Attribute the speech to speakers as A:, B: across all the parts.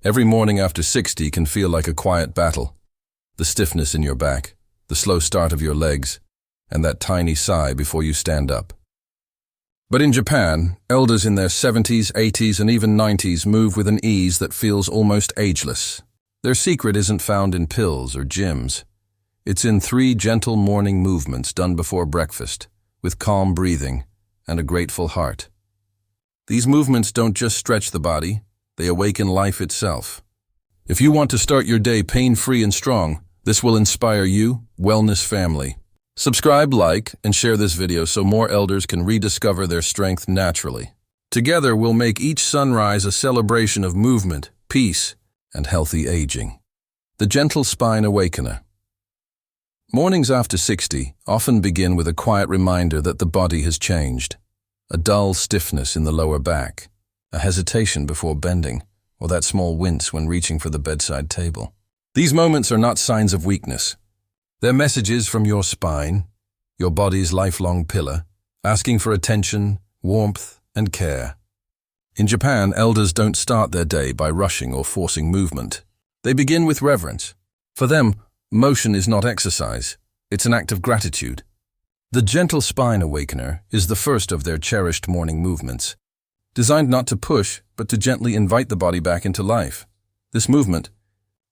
A: Every morning after 60 can feel like a quiet battle. The stiffness in your back, the slow start of your legs, and that tiny sigh before you stand up. But in Japan, elders in their 70s, 80s, and even 90s move with an ease that feels almost ageless. Their secret isn't found in pills or gyms. It's in 3 gentle morning movements done before breakfast, with calm breathing and a grateful heart. These movements don't just stretch the body, they awaken life itself. If you want to start your day pain-free and strong, this will inspire you, Wellness family. Subscribe, like, and share this video so more elders can rediscover their strength naturally. Together, we'll make each sunrise a celebration of movement, peace, and healthy aging. The Gentle Spine Awakener. Mornings after 60 often begin with a quiet reminder that the body has changed. A dull stiffness in the lower back, a hesitation before bending, or that small wince when reaching for the bedside table. These moments are not signs of weakness. They're messages from your spine, your body's lifelong pillar, asking for attention, warmth, and care. In Japan, elders don't start their day by rushing or forcing movement. They begin with reverence. For them, motion is not exercise, it's an act of gratitude. The Gentle Spine Awakener is the first of their cherished morning movements, designed not to push, but to gently invite the body back into life. This movement,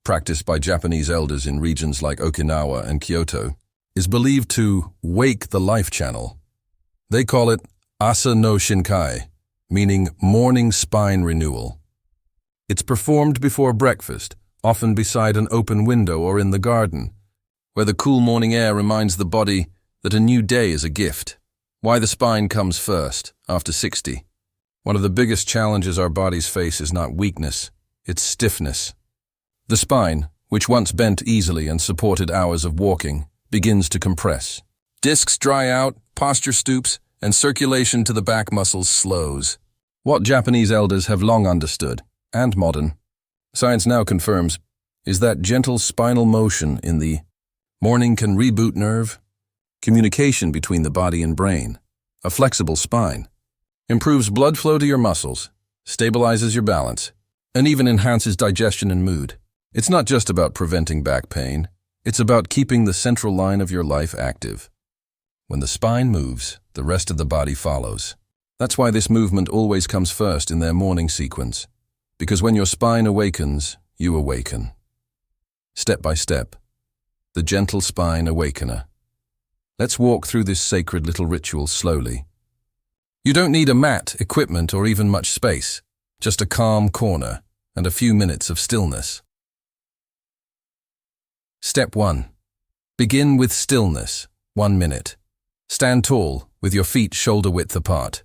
A: practiced by Japanese elders in regions like Okinawa and Kyoto, is believed to wake the life channel. They call it Asa no Shinkai, meaning morning spine renewal. It's performed before breakfast, often beside an open window or in the garden, where the cool morning air reminds the body that a new day is a gift. Why the spine comes first, after 60. One of the biggest challenges our bodies face is not weakness, it's stiffness. The spine, which once bent easily and supported hours of walking, begins to compress. Discs dry out, posture stoops, and circulation to the back muscles slows. What Japanese elders have long understood, and modern, science now confirms, is that gentle spinal motion in the morning can reboot nerve, communication between the body and brain. A flexible spine improves blood flow to your muscles, stabilizes your balance, and even enhances digestion and mood. It's not just about preventing back pain, it's about keeping the central line of your life active. When the spine moves, the rest of the body follows. That's why this movement always comes first in their morning sequence, because when your spine awakens, you awaken. Step by step, the Gentle Spine Awakener. Let's walk through this sacred little ritual slowly. You don't need a mat, equipment, or even much space, just a calm corner and a few minutes of stillness. Step 1. Begin with stillness, 1 minute. Stand tall, with your feet shoulder-width apart.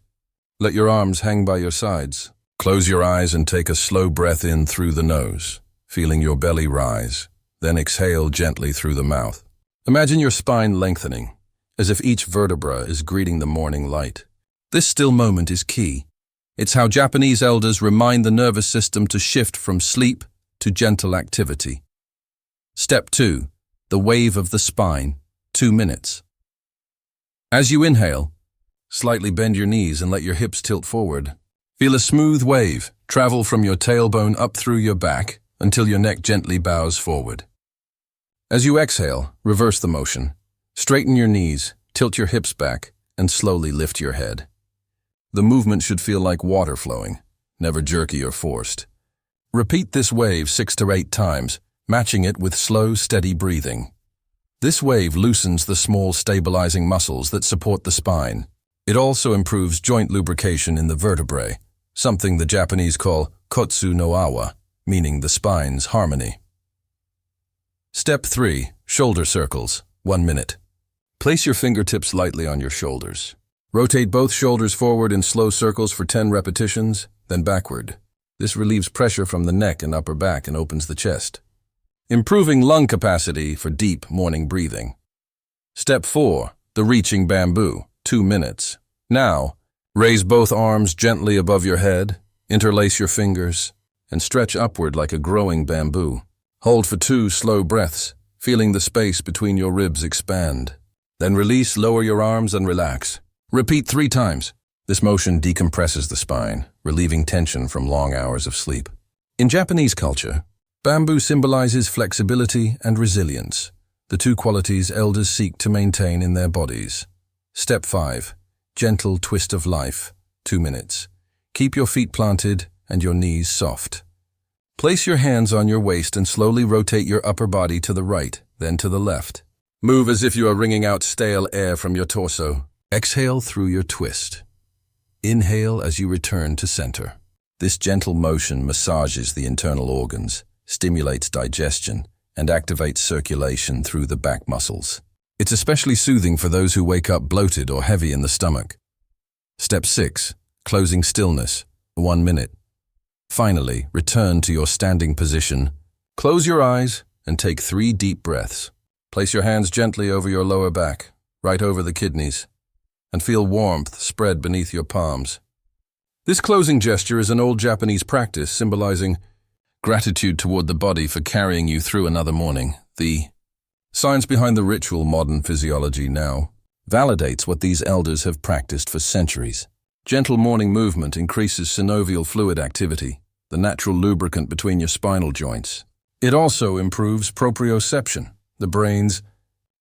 A: Let your arms hang by your sides. Close your eyes and take a slow breath in through the nose, feeling your belly rise. Then exhale gently through the mouth. Imagine your spine lengthening, as if each vertebra is greeting the morning light. This still moment is key. It's how Japanese elders remind the nervous system to shift from sleep to gentle activity. Step 2. The wave of the spine, 2 minutes. As you inhale, slightly bend your knees and let your hips tilt forward. Feel a smooth wave travel from your tailbone up through your back until your neck gently bows forward. As you exhale, reverse the motion. Straighten your knees, tilt your hips back, and slowly lift your head. The movement should feel like water flowing, never jerky or forced. Repeat this wave 6 to 8 times, matching it with slow, steady breathing. This wave loosens the small, stabilizing muscles that support the spine. It also improves joint lubrication in the vertebrae, something the Japanese call kotsu no awa, meaning the spine's harmony. Step 3. Shoulder circles, 1 minute. Place your fingertips lightly on your shoulders. Rotate both shoulders forward in slow circles for 10 repetitions, then backward. This relieves pressure from the neck and upper back and opens the chest, improving lung capacity for deep morning breathing. Step 4. The reaching bamboo, 2 minutes. Now, raise both arms gently above your head, interlace your fingers, and stretch upward like a growing bamboo. Hold for 2 slow breaths, feeling the space between your ribs expand. Then release, lower your arms, and relax. Repeat 3 times. This motion decompresses the spine, relieving tension from long hours of sleep. In Japanese culture, bamboo symbolizes flexibility and resilience, the two qualities elders seek to maintain in their bodies. Step 5. Gentle twist of life, 2 minutes. Keep your feet planted and your knees soft. Place your hands on your waist and slowly rotate your upper body to the right, then to the left. Move as if you are wringing out stale air from your torso. Exhale through your twist. Inhale as you return to center. This gentle motion massages the internal organs, stimulates digestion, and activates circulation through the back muscles. It's especially soothing for those who wake up bloated or heavy in the stomach. Step 6. Closing stillness, 1 minute. Finally, return to your standing position. Close your eyes and take 3 deep breaths. Place your hands gently over your lower back, right over the kidneys, and feel warmth spread beneath your palms. This closing gesture is an old Japanese practice symbolizing gratitude toward the body for carrying you through another morning. The science behind the ritual, modern physiology now, validates what these elders have practiced for centuries. Gentle morning movement increases synovial fluid activity, the natural lubricant between your spinal joints. It also improves proprioception, the brain's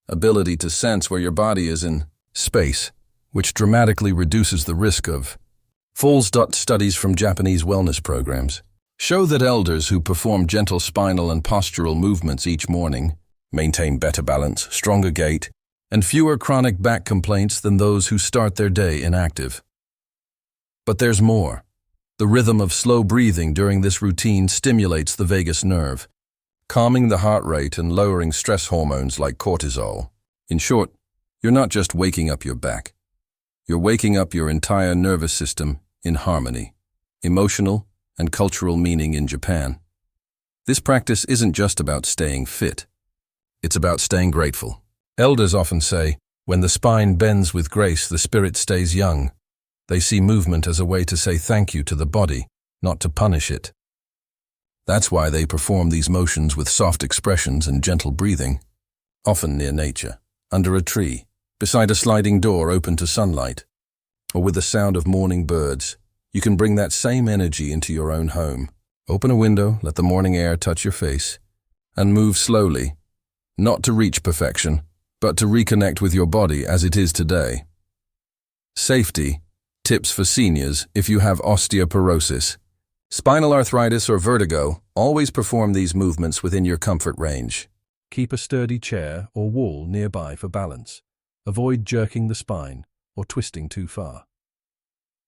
A: ability to sense where your body is in space, which dramatically reduces the risk of falls. Studies from Japanese wellness programs show that elders who perform gentle spinal and postural movements each morning maintain better balance, stronger gait, and fewer chronic back complaints than those who start their day inactive. But there's more. The rhythm of slow breathing during this routine stimulates the vagus nerve, calming the heart rate and lowering stress hormones like cortisol. In short, you're not just waking up your back. You're waking up your entire nervous system in harmony, emotional and cultural meaning in Japan. This practice isn't just about staying fit. It's about staying grateful. Elders often say, when the spine bends with grace, the spirit stays young. They see movement as a way to say thank you to the body, not to punish it. That's why they perform these motions with soft expressions and gentle breathing, often near nature, under a tree, beside a sliding door open to sunlight, or with the sound of morning birds. You can bring that same energy into your own home. Open a window, let the morning air touch your face, and move slowly, not to reach perfection, but to reconnect with your body as it is today. Safety tips for seniors if you have osteoporosis, spinal arthritis, or vertigo. Always perform these movements within your comfort range. Keep a sturdy chair or wall nearby for balance. Avoid jerking the spine or twisting too far.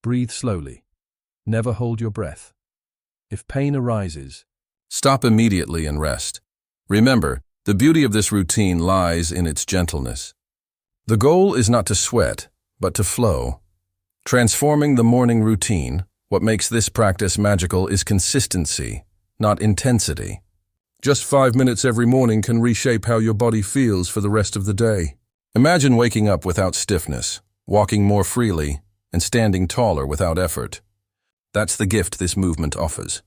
A: Breathe slowly. Never hold your breath. If pain arises, stop immediately and rest. Remember, the beauty of this routine lies in its gentleness. The goal is not to sweat, but to flow. Transforming the morning routine, what makes this practice magical is consistency, not intensity. Just 5 minutes every morning can reshape how your body feels for the rest of the day. Imagine waking up without stiffness, walking more freely, and standing taller without effort. That's the gift this movement offers.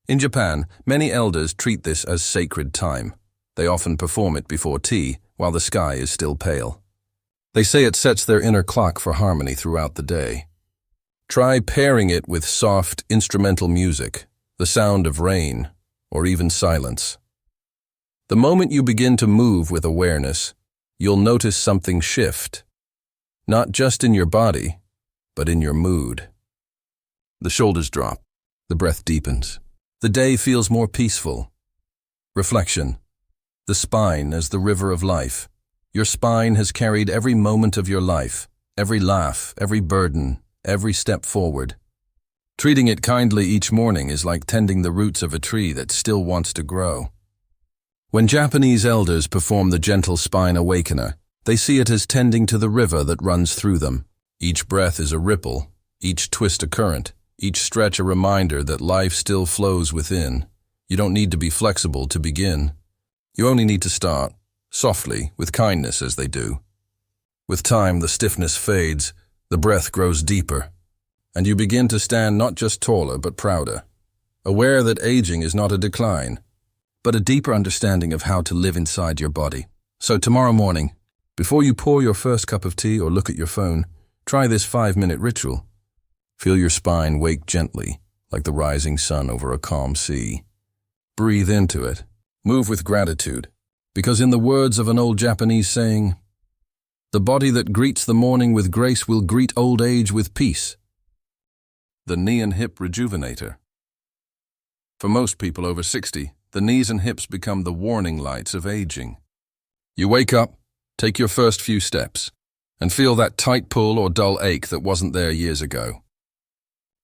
A: In Japan, many elders treat this as sacred time. They often perform it before tea, while the sky is still pale. They say it sets their inner clock for harmony throughout the day. Try pairing it with soft, instrumental music, the sound of rain, or even silence. The moment you begin to move with awareness, you'll notice something shift, not just in your body, but in your mood. The shoulders drop, the breath deepens. The day feels more peaceful. Reflection. The spine as the river of life. Your spine has carried every moment of your life, every laugh, every burden, every step forward. Treating it kindly each morning is like tending the roots of a tree that still wants to grow. When Japanese elders perform the gentle spine awakener, they see it as tending to the river that runs through them. Each breath is a ripple, each twist a current, each stretch a reminder that life still flows within. You don't need to be flexible to begin. You only need to start, softly, with kindness as they do. With time, the stiffness fades, the breath grows deeper, and you begin to stand not just taller but prouder, aware that aging is not a decline, but a deeper understanding of how to live inside your body. So tomorrow morning, before you pour your first cup of tea or look at your phone, try this 5-minute ritual. Feel your spine wake gently, like the rising sun over a calm sea. Breathe into it. Move with gratitude. Because in the words of an old Japanese saying, "The body that greets the morning with grace will greet old age with peace." The Knee and Hip Rejuvenator. For most people over 60, the knees and hips become the warning lights of aging. You wake up, take your first few steps, and feel that tight pull or dull ache that wasn't there years ago.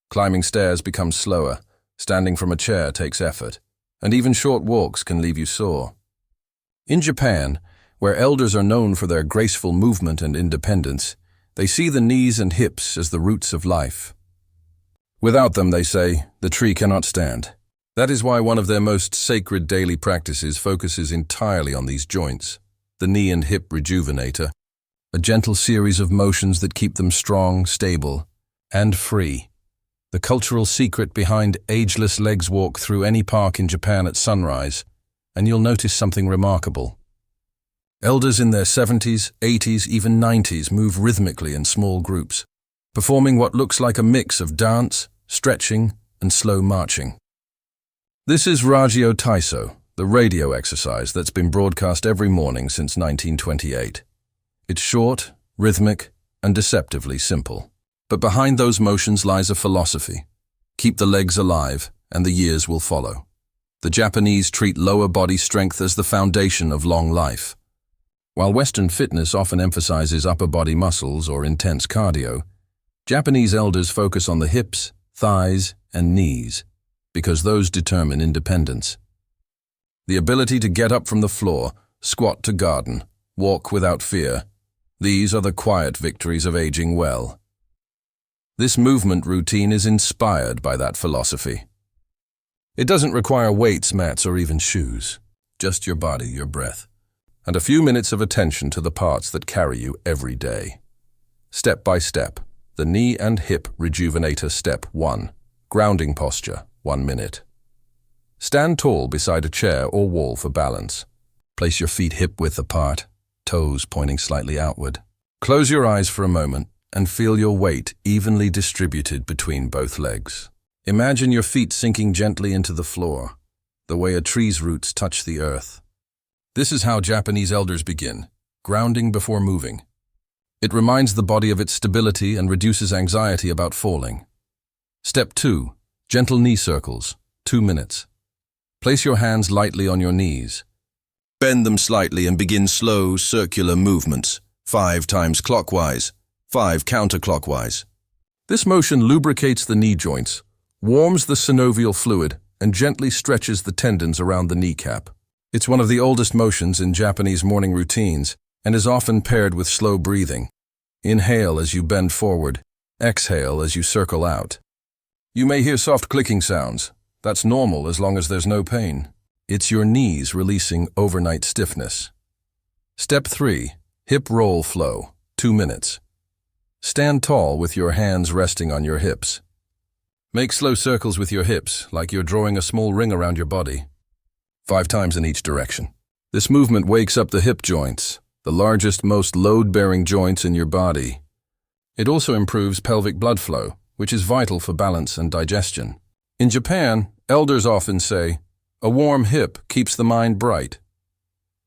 A: Climbing stairs becomes slower, standing from a chair takes effort, and even short walks can leave you sore. In Japan, where elders are known for their graceful movement and independence, they see the knees and hips as the roots of life. Without them, they say, the tree cannot stand. That is why one of their most sacred daily practices focuses entirely on these joints, the Knee and Hip Rejuvenator, a gentle series of motions that keep them strong, stable, and free. The cultural secret behind ageless legs walk through any park in Japan at sunrise, and you'll notice something remarkable. Elders in their 70s, 80s, even 90s move rhythmically in small groups, performing what looks like a mix of dance, stretching, and slow marching. This is Ragio Taiso, the radio exercise that's been broadcast every morning since 1928. It's short, rhythmic, and deceptively simple. But behind those motions lies a philosophy. Keep the legs alive, and the years will follow. The Japanese treat lower body strength as the foundation of long life. While Western fitness often emphasizes upper body muscles or intense cardio, Japanese elders focus on the hips, thighs, and knees, because those determine independence. The ability to get up from the floor, squat to garden, walk without fear, these are the quiet victories of aging well. This movement routine is inspired by that philosophy. It doesn't require weights, mats, or even shoes. Just your body, your breath, and a few minutes of attention to the parts that carry you every day. Step by step, the Knee and Hip Rejuvenator Step 1. Grounding posture, 1 minute. Stand tall beside a chair or wall for balance. Place your feet hip-width apart, toes pointing slightly outward. Close your eyes for a moment and feel your weight evenly distributed between both legs. Imagine your feet sinking gently into the floor, the way a tree's roots touch the earth. This is how Japanese elders begin, grounding before moving. It reminds the body of its stability and reduces anxiety about falling. Step 2. Gentle knee circles, 2 minutes. Place your hands lightly on your knees. Bend them slightly and begin slow, circular movements, 5 times clockwise, 5 counterclockwise. This motion lubricates the knee joints, warms the synovial fluid, and gently stretches the tendons around the kneecap. It's one of the oldest motions in Japanese morning routines and is often paired with slow breathing. Inhale as you bend forward, exhale as you circle out. You may hear soft clicking sounds. That's normal as long as there's no pain. It's your knees releasing overnight stiffness. Step 3. Hip roll flow, 2 minutes. Stand tall with your hands resting on your hips. Make slow circles with your hips, like you're drawing a small ring around your body. 5 times in each direction. This movement wakes up the hip joints, the largest, most load-bearing joints in your body. It also improves pelvic blood flow, which is vital for balance and digestion. In Japan, elders often say, "A warm hip keeps the mind bright."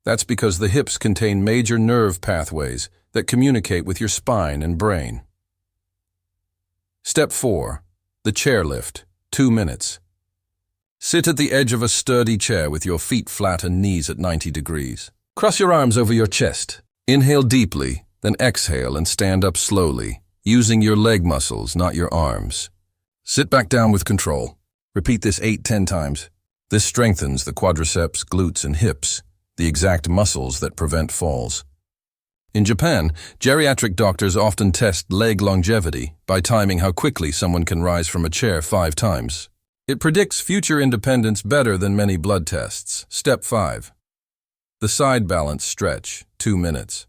A: That's because the hips contain major nerve pathways that communicate with your spine and brain. Step 4. The chair lift, 2 minutes. Sit at the edge of a sturdy chair with your feet flat and knees at 90 degrees. Cross your arms over your chest. Inhale deeply, then exhale and stand up slowly, using your leg muscles, not your arms. Sit back down with control. Repeat this 8-10 times. This strengthens the quadriceps, glutes, and hips, the exact muscles that prevent falls. In Japan, geriatric doctors often test leg longevity by timing how quickly someone can rise from a chair 5 times. It predicts future independence better than many blood tests. Step 5. The side balance stretch, 2 minutes.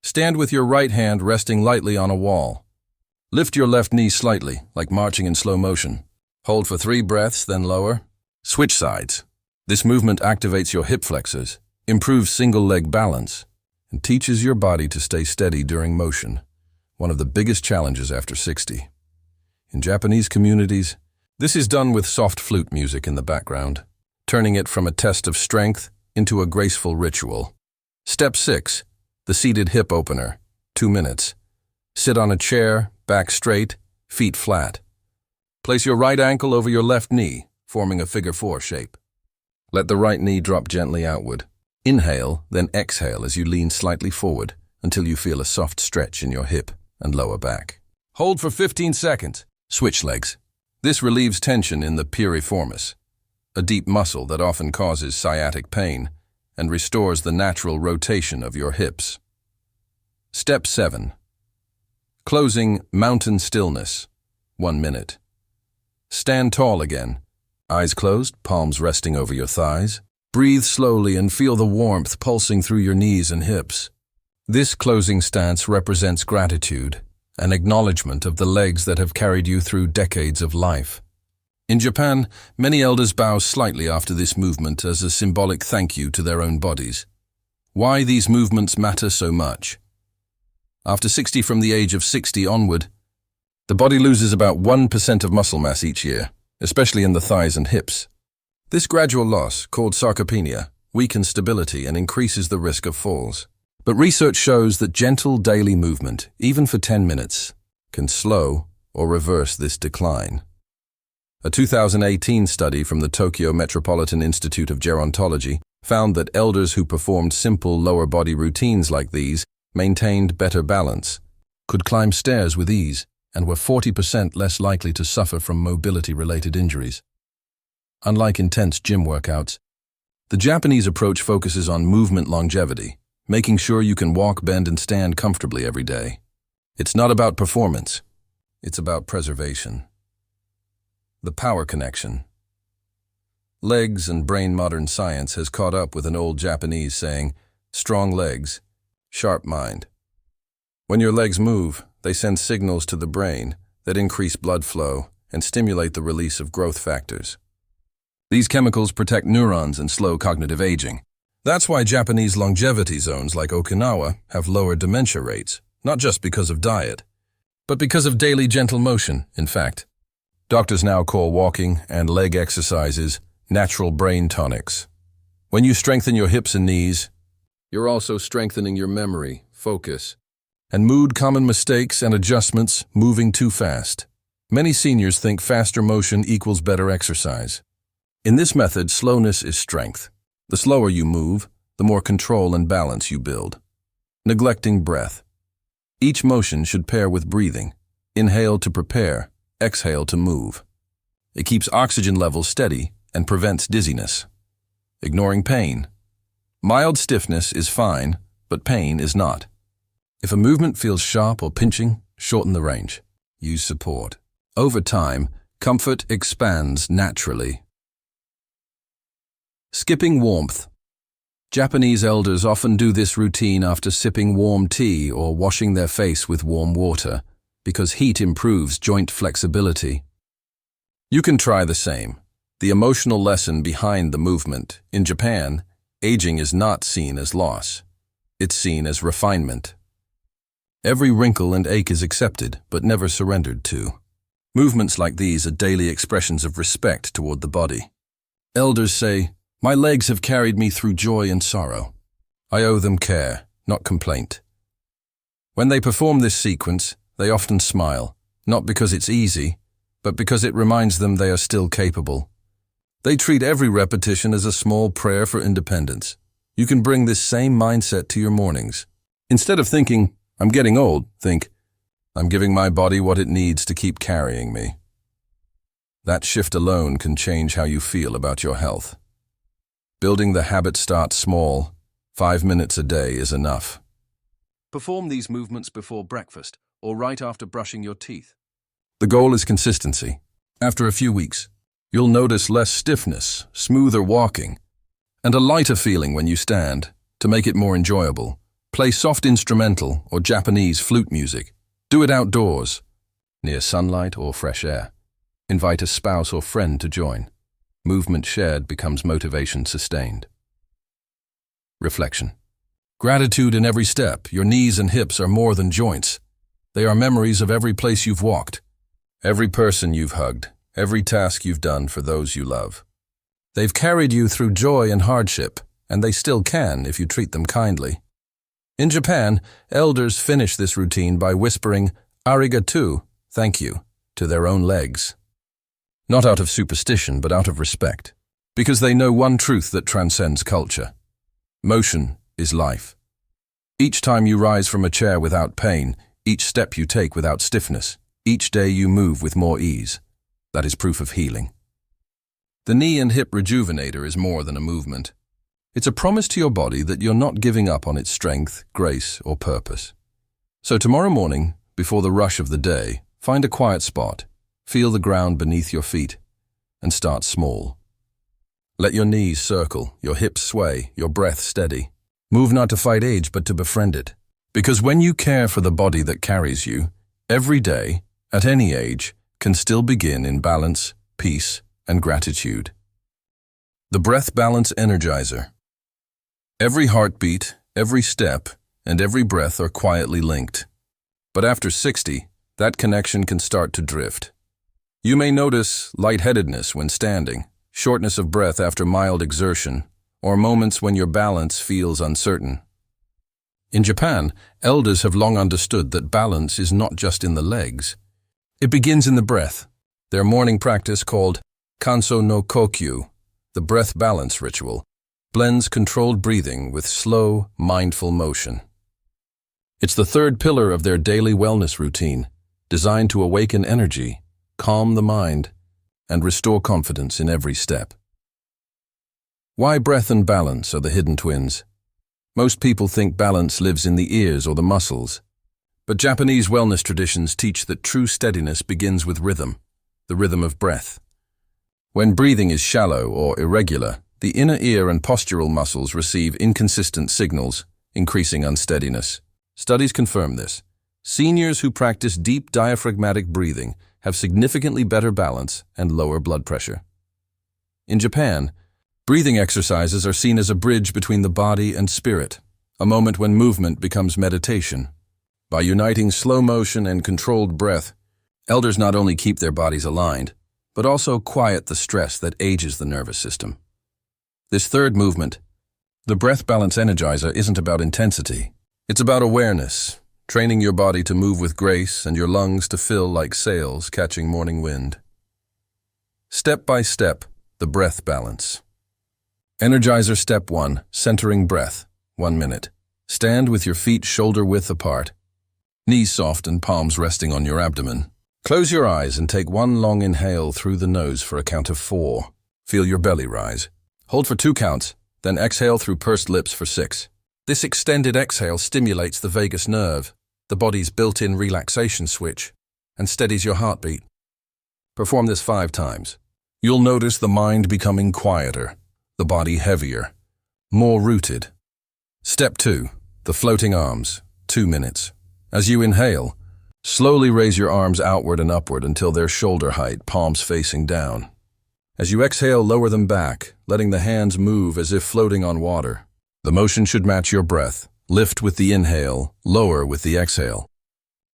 A: Stand with your right hand resting lightly on a wall. Lift your left knee slightly, like marching in slow motion. Hold for 3 breaths, then lower. Switch sides. This movement activates your hip flexors, improves single leg balance, and teaches your body to stay steady during motion, one of the biggest challenges after 60. In Japanese communities, this is done with soft flute music in the background. turning it from a test of strength into a graceful ritual. Step 6. The seated hip opener. 2 minutes. Sit on a chair, back straight, feet flat. Place your right ankle over your left knee, forming a figure 4 shape. Let the right knee drop gently outward. Inhale, then exhale as you lean slightly forward until you feel a soft stretch in your hip and lower back. Hold for 15 seconds. Switch legs. This relieves tension in the piriformis, a deep muscle that often causes sciatic pain, and restores the natural rotation of your hips. Step 7. Closing mountain stillness. 1 minute. Stand tall again. Eyes closed, palms resting over your thighs. Breathe slowly and feel the warmth pulsing through your knees and hips. This closing stance represents gratitude, an acknowledgement of the legs that have carried you through decades of life. In Japan, many elders bow slightly after this movement as a symbolic thank you to their own bodies. Why these movements matter so much? After 60 from the age of 60 onward, the body loses about 1% of muscle mass each year, especially in the thighs and hips. This gradual loss, called sarcopenia, weakens stability and increases the risk of falls. But research shows that gentle daily movement, even for 10 minutes, can slow or reverse this decline. A 2018 study from the Tokyo Metropolitan Institute of Gerontology found that elders who performed simple lower body routines like these maintained better balance, could climb stairs with ease, and were 40% less likely to suffer from mobility-related injuries. Unlike intense gym workouts, the Japanese approach focuses on movement longevity, making sure you can walk, bend, and stand comfortably every day. It's not about performance, it's about preservation. The power connection. Legs and brain. Modern science has caught up with an old Japanese saying, strong legs, sharp mind. When your legs move, they send signals to the brain that increase blood flow and stimulate the release of growth factors. These chemicals protect neurons and slow cognitive aging. That's why Japanese longevity zones like Okinawa have lower dementia rates, not just because of diet, but because of daily gentle motion. In fact, doctors now call walking and leg exercises natural brain tonics. When you strengthen your hips and knees, you're also strengthening your memory, focus, and mood. Common mistakes and adjustments: moving too fast. Many seniors think faster motion equals better exercise. In this method, slowness is strength. The slower you move, the more control and balance you build. Neglecting breath. Each motion should pair with breathing. Inhale to prepare, exhale to move. It keeps oxygen levels steady and prevents dizziness. Ignoring pain. Mild stiffness is fine, but pain is not. If a movement feels sharp or pinching, shorten the range. Use support. Over time, comfort expands naturally. Skipping warmth. Japanese elders often do this routine after sipping warm tea or washing their face with warm water, because heat improves joint flexibility. You can try the same. The emotional lesson behind the movement. In Japan, aging is not seen as loss. It's seen as refinement. Every wrinkle and ache is accepted, but never surrendered to. Movements like these are daily expressions of respect toward the body. Elders say, "My legs have carried me through joy and sorrow. I owe them care, not complaint." When they perform this sequence, they often smile, not because it's easy, but because it reminds them they are still capable. They treat every repetition as a small prayer for independence. You can bring this same mindset to your mornings. Instead of thinking, "I'm getting old," think, "I'm giving my body what it needs to keep carrying me." That shift alone can change how you feel about your health. Building the habit starts small. 5 minutes a day is enough. Perform these movements before breakfast or right after brushing your teeth. The goal is consistency. After a few weeks, you'll notice less stiffness, smoother walking, and a lighter feeling when you stand. To make it more enjoyable, play soft instrumental or Japanese flute music. Do it outdoors, near sunlight or fresh air. Invite a spouse or friend to join. Movement shared becomes motivation sustained. Reflection. Gratitude in every step. Your knees and hips are more than joints. They are memories of every place you've walked, every person you've hugged, every task you've done for those you love. They've carried you through joy and hardship, and they still can if you treat them kindly. In Japan, elders finish this routine by whispering arigato, thank you, to their own legs. Not out of superstition, but out of respect, because they know one truth that transcends culture. Motion is life. Each time you rise from a chair without pain, each step you take without stiffness, each day you move with more ease, that is proof of healing. The knee and hip rejuvenator is more than a movement. It's a promise to your body that you're not giving up on its strength, grace, or purpose. So tomorrow morning, before the rush of the day, find a quiet spot, feel the ground beneath your feet, and start small. Let your knees circle, your hips sway, your breath steady. Move not to fight age, but to befriend it. Because when you care for the body that carries you, every day, at any age, can still begin in balance, peace, and gratitude. The Breath Balance Energizer. Every heartbeat, every step, and every breath are quietly linked. But after 60, that connection can start to drift. You may notice lightheadedness when standing, shortness of breath after mild exertion, or moments when your balance feels uncertain. In Japan, elders have long understood that balance is not just in the legs. It begins in the breath. Their morning practice, called Kanso no Kokyu, the breath balance ritual, blends controlled breathing with slow, mindful motion. It's the third pillar of their daily wellness routine, designed to awaken energy, calm the mind, and restore confidence in every step. Why breath and balance are the hidden twins? Most people think balance lives in the ears or the muscles, but Japanese wellness traditions teach that true steadiness begins with rhythm, the rhythm of breath. When breathing is shallow or irregular, the inner ear and postural muscles receive inconsistent signals, increasing unsteadiness. Studies confirm this. Seniors who practice deep diaphragmatic breathing have significantly better balance and lower blood pressure. In Japan, breathing exercises are seen as a bridge between the body and spirit, a moment when movement becomes meditation. By uniting slow motion and controlled breath, elders not only keep their bodies aligned, but also quiet the stress that ages the nervous system. This third movement, the Breath Balance Energizer, isn't about intensity. It's about awareness, training your body to move with grace and your lungs to fill like sails catching morning wind. Step by step, the breath balance. Energizer Step 1, centering breath, 1 minute. Stand with your feet shoulder-width apart, knees soft and palms resting on your abdomen. Close your eyes and take one long inhale through the nose for a count of 4. Feel your belly rise. Hold for 2 counts, then exhale through pursed lips for 6. This extended exhale stimulates the vagus nerve, the body's built-in relaxation switch, and steadies your heartbeat. Perform this 5 times. You'll notice the mind becoming quieter, the body heavier, more rooted. Step 2, the floating arms, 2 minutes. As you inhale, slowly raise your arms outward and upward until they're shoulder height, palms facing down. As you exhale, lower them back, letting the hands move as if floating on water. The motion should match your breath. Lift with the inhale, lower with the exhale.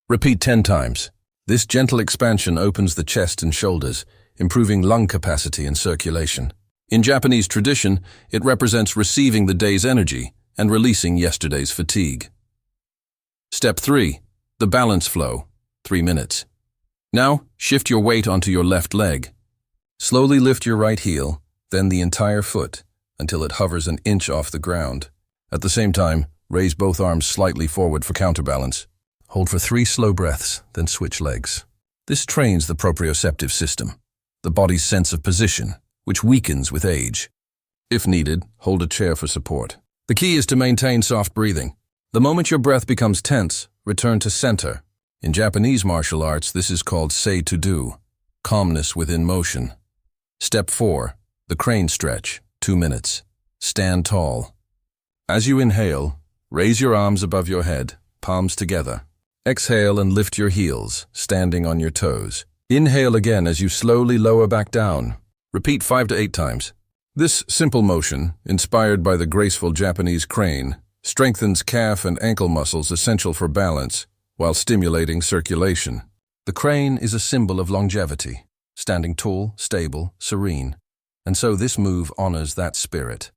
A: Repeat 10 times. This gentle expansion opens the chest and shoulders, improving lung capacity and circulation. In Japanese tradition, it represents receiving the day's energy and releasing yesterday's fatigue. Step 3, the balance flow, 3 minutes. Now, shift your weight onto your left leg. Slowly lift your right heel, then the entire foot, until it hovers an inch off the ground. At the same time, raise both arms slightly forward for counterbalance. Hold for 3 slow breaths, then switch legs. This trains the proprioceptive system, the body's sense of position, which weakens with age. If needed, hold a chair for support. The key is to maintain soft breathing. The moment your breath becomes tense, return to center. In Japanese martial arts, this is called sei-to-do, calmness within motion. Step 4, the crane stretch, 2 minutes. Stand tall. As you inhale, raise your arms above your head, palms together. Exhale and lift your heels, standing on your toes. Inhale again as you slowly lower back down. Repeat 5 to 8 times. This simple motion, inspired by the graceful Japanese crane, strengthens calf and ankle muscles essential for balance, while stimulating circulation. The crane is a symbol of longevity, standing tall, stable, serene. And so this move honors that spirit.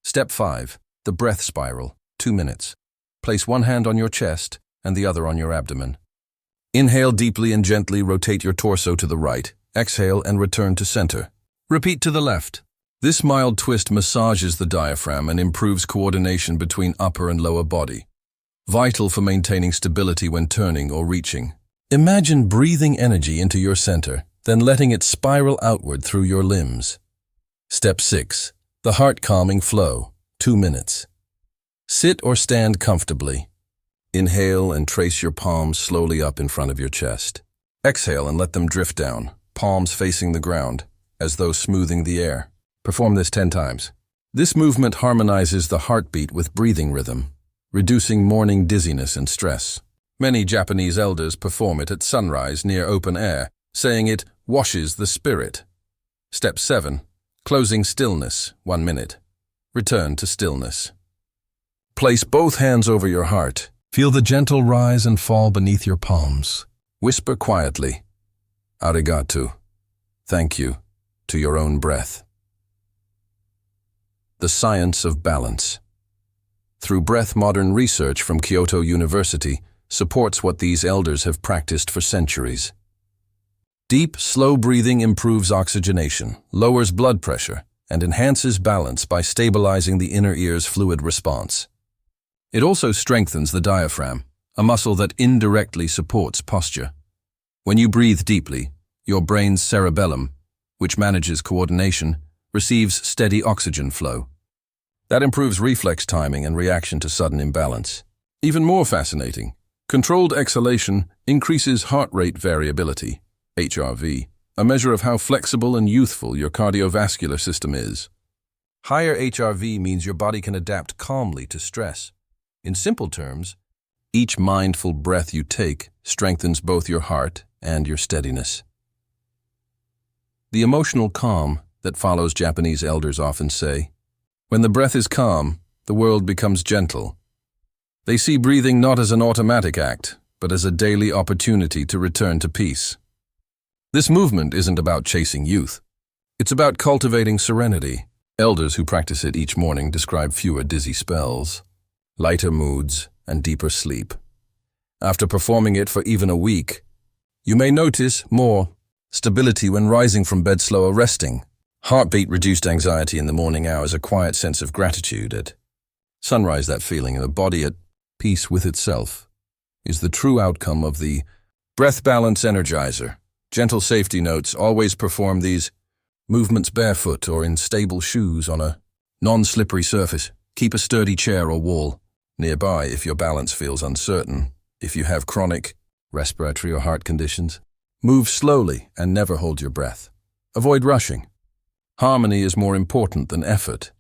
A: Step 5. The breath spiral, 2 minutes. Place one hand on your chest and the other on your abdomen. Inhale deeply and gently rotate your torso to the right. Exhale and return to center. Repeat to the left. This mild twist massages the diaphragm and improves coordination between upper and lower body, vital for maintaining stability when turning or reaching. Imagine breathing energy into your center, then letting it spiral outward through your limbs. Step 6. The heart-calming flow, 2 minutes. Sit or stand comfortably. Inhale and trace your palms slowly up in front of your chest. Exhale and let them drift down, palms facing the ground, as though smoothing the air. Perform this 10 times. This movement harmonizes the heartbeat with breathing rhythm, reducing morning dizziness and stress. Many Japanese elders perform it at sunrise near open air, saying it washes the spirit. Step 7. Closing stillness, 1 minute. Return to stillness. Place both hands over your heart. Feel the gentle rise and fall beneath your palms. Whisper quietly, "Arigato," thank you, to your own breath. The science of balance. Through breath, modern research from Kyoto University supports what these elders have practiced for centuries. Deep, slow breathing improves oxygenation, lowers blood pressure, and enhances balance by stabilizing the inner ear's fluid response. It also strengthens the diaphragm, a muscle that indirectly supports posture. When you breathe deeply, your brain's cerebellum, which manages coordination, receives steady oxygen flow. That improves reflex timing and reaction to sudden imbalance. Even more fascinating, controlled exhalation increases heart rate variability, HRV, a measure of how flexible and youthful your cardiovascular system is. Higher HRV means your body can adapt calmly to stress. In simple terms, each mindful breath you take strengthens both your heart and your steadiness. The emotional calm that follows Japanese elders often say, "When the breath is calm, the world becomes gentle." They see breathing not as an automatic act, but as a daily opportunity to return to peace. This movement isn't about chasing youth. It's about cultivating serenity. Elders who practice it each morning describe fewer dizzy spells, lighter moods, and deeper sleep. After performing it for even a week, you may notice more stability when rising from bed, slower resting, heartbeat, reduced anxiety in the morning hours, a quiet sense of gratitude at sunrise. That feeling of a body at peace with itself is the true outcome of the breath balance energizer. Gentle safety notes: always perform these movements barefoot or in stable shoes on a non-slippery surface. Keep a sturdy chair or wall nearby if your balance feels uncertain. If you have chronic respiratory or heart conditions, move slowly and never hold your breath. Avoid rushing. Harmony is more important than effort.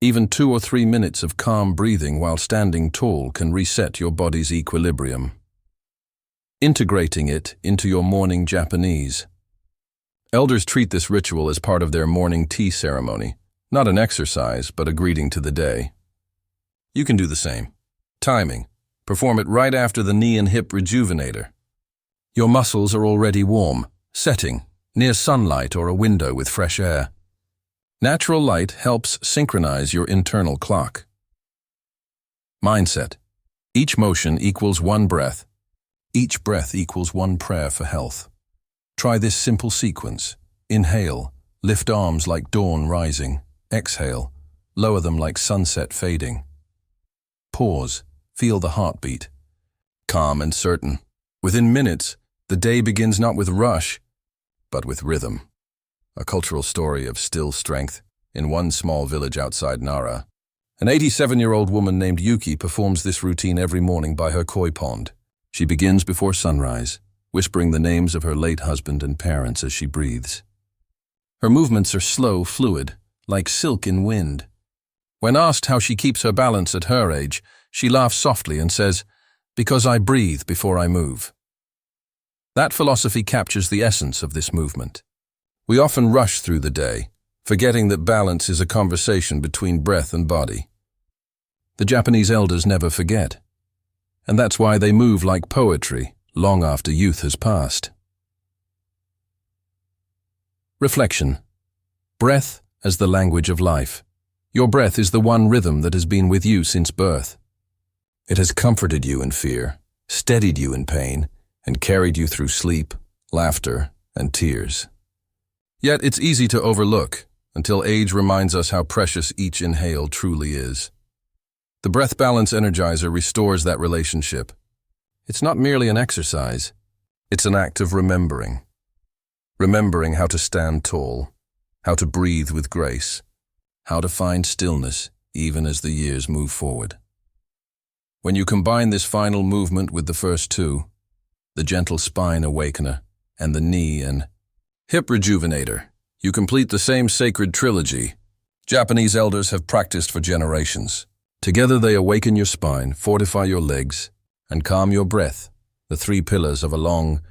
A: Even 2 or 3 minutes of calm breathing while standing tall can reset your body's equilibrium. Integrating it into your morning Japanese. Elders treat this ritual as part of their morning tea ceremony, not an exercise, but a greeting to the day. You can do the same. Timing. Perform it right after the knee and hip rejuvenator. Your muscles are already warm, setting, near sunlight or a window with fresh air. Natural light helps synchronize your internal clock. Mindset. Each motion equals 1 breath. Each breath equals 1 prayer for health. Try this simple sequence. Inhale, lift arms like dawn rising. Exhale, lower them like sunset fading. Pause, feel the heartbeat. Calm and certain. Within minutes, the day begins not with rush, but with rhythm. A cultural story of still strength. In one small village outside Nara, an 87-year-old woman named Yuki performs this routine every morning by her koi pond. She begins before sunrise, whispering the names of her late husband and parents as she breathes. Her movements are slow, fluid, like silk in wind. When asked how she keeps her balance at her age, she laughs softly and says, "Because I breathe before I move." That philosophy captures the essence of this movement. We often rush through the day, forgetting that balance is a conversation between breath and body. The Japanese elders never forget, and that's why they move like poetry long after youth has passed. Reflection. Breath as the language of life. Your breath is the one rhythm that has been with you since birth. It has comforted you in fear, steadied you in pain, and carried you through sleep, laughter, and tears. Yet it's easy to overlook until age reminds us how precious each inhale truly is. The Breath Balance Energizer restores that relationship. It's not merely an exercise, it's an act of remembering. Remembering how to stand tall, how to breathe with grace, how to find stillness even as the years move forward. When you combine this final movement with the first two, the gentle spine awakener and the knee and hip rejuvenator, you complete the same sacred trilogy Japanese elders have practiced for generations. Together they awaken your spine, fortify your legs, and calm your breath, the three pillars of a long,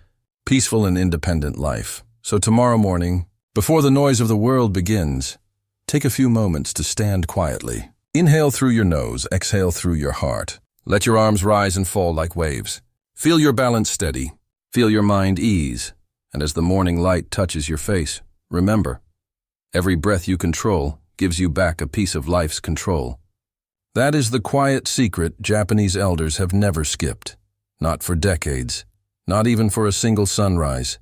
A: peaceful and independent life. So tomorrow morning, before the noise of the world begins, take a few moments to stand quietly. Inhale through your nose, exhale through your heart. Let your arms rise and fall like waves. Feel your balance steady. Feel your mind ease. And as the morning light touches your face, remember, every breath you control gives you back a piece of life's control. That is the quiet secret Japanese elders have never skipped. Not for decades, not even for a single sunrise.